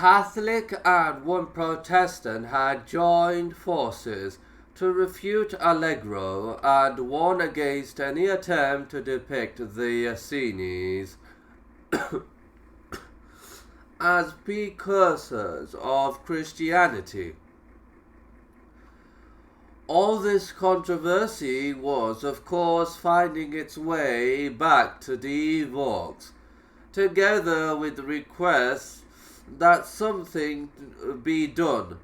Catholic and one Protestant had joined forces to refute Allegro and warn against any attempt to depict the Essenes as precursors of Christianity. All this controversy was, of course, finding its way back to De Vaux, together with requests that something be done.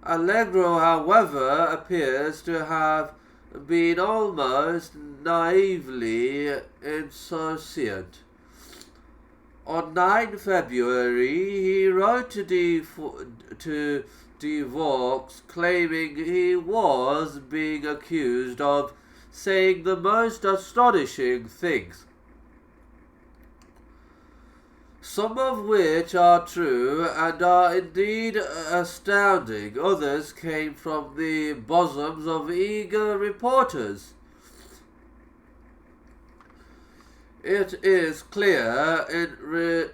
Allegro, however, appears to have been almost naively insouciant. On 9 February, he wrote to De Vaux claiming he was being accused of saying the most astonishing things, some of which are true and are indeed astounding. Others came from the bosoms of eager reporters. It is clear in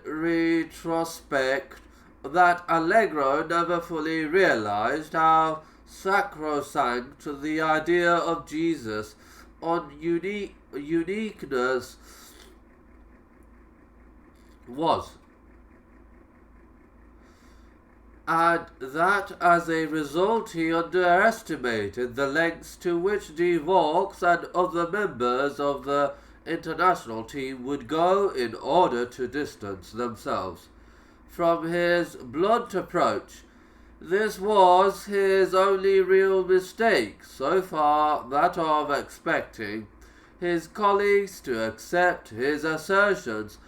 retrospect that Allegro never fully realized how sacrosanct the idea of Jesus on uniqueness was, and that as a result he underestimated the lengths to which De Vaux and other members of the international team would go in order to distance themselves from his blunt approach. This was his only real mistake so far, that of expecting his colleagues to accept his assertions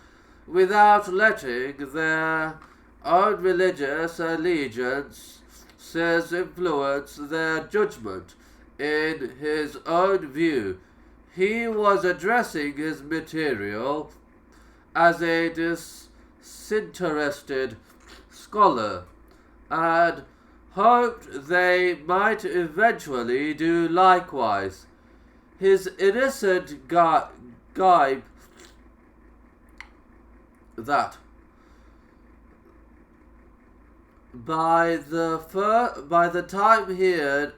without letting their own religious allegiances influence their judgment. In his own view, he was addressing his material as a disinterested scholar, and hoped they might eventually do likewise. His innocent gibe that by the time he had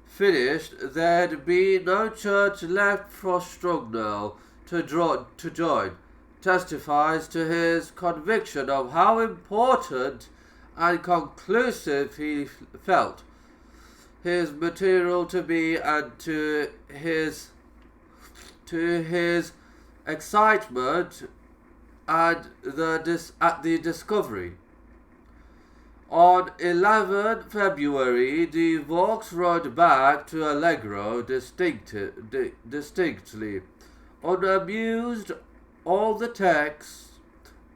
finished, there'd be no church left for Strugnell to join, testifies to his conviction of how important and conclusive he felt his material to be, and to his excitement at the discovery. On 11 February, De Vaux wrote back to Allegro distinctly, unamused. All the texts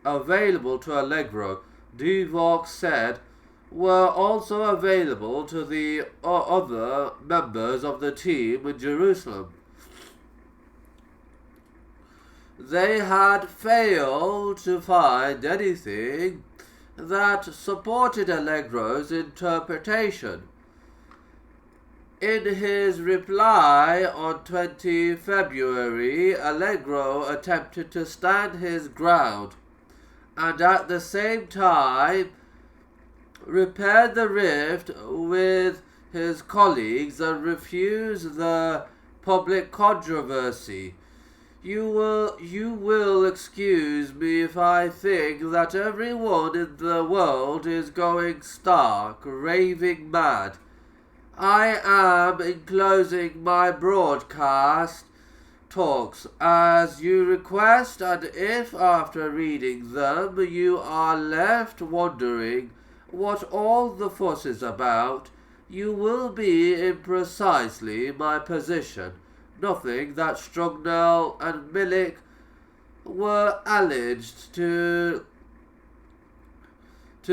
available to Allegro, De Vaux said, were also available to the other members of the team in Jerusalem. They had failed to find anything that supported Allegro's interpretation. In his reply on 20 February, Allegro attempted to stand his ground and at the same time repaired the rift with his colleagues and refused the public controversy. You will excuse me if I think that everyone in the world is going stark, raving mad. I am enclosing my broadcast talks as you request, and if after reading them you are left wondering what all the fuss is about, you will be in precisely my position. Nothing that Strugnell and Milik were alleged to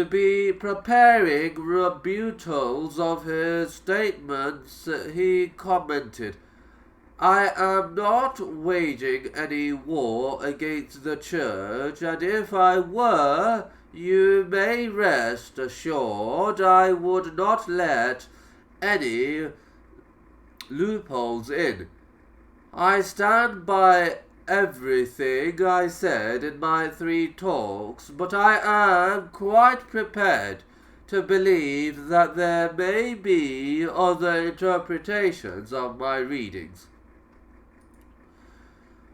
be preparing rebuttals of his statements. He commented, I am not waging any war against the Church, and if I were, you may rest assured I would not let any loopholes in. I stand by everything I said in my 3 talks, but I am quite prepared to believe that there may be other interpretations of my readings.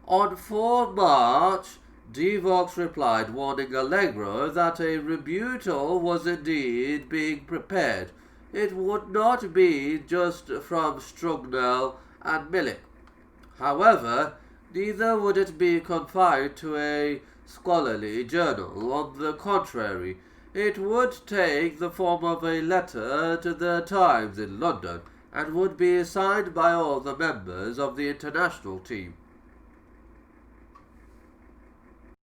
On 4 March, Devox replied, warning Allegro that a rebuttal was indeed being prepared. It would not be just from Strugnell and Milik. However, neither would it be confined to a scholarly journal. On the contrary, it would take the form of a letter to the Times in London, and would be signed by all the members of the international team.